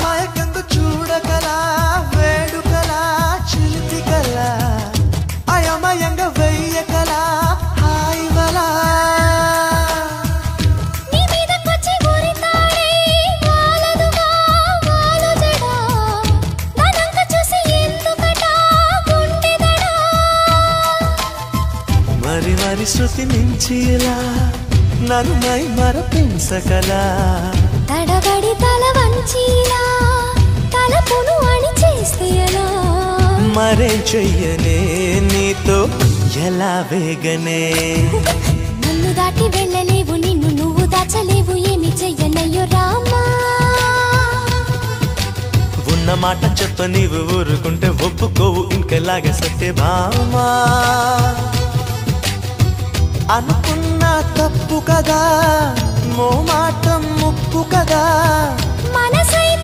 మాయకందు చూడకలా వేడుకలా చిలిపికలా అయమయంగా వెయ్యకలా హాయివలా నీ మీదకొచ్చి ఊరితాడే వాలదుగా వాలు జడా నానంక చూసి ఎందుకట గుండెదడా మరి మరి శృతి మించి ఇలా నన్ను మై మరపించకలా తడబడి తల వంచిలా తలపును అని చేస్తే ఎలా మరేం చెయ్యనే నీతో ఎలా వేగనే నన్ను దాటి వెళ్ళలేవు నిన్ను నువ్వు దాచలేవు ఏమి చెయ్యనయ్యో రామా ఉన్న మాట చెప్ప నీవు ఊరుకుంటే ఒప్పుకోవు ఇంకెలాగే సత్యభామా అనుకున్నా తప్పు కదా మో మాట ముప్పు కదా మనసై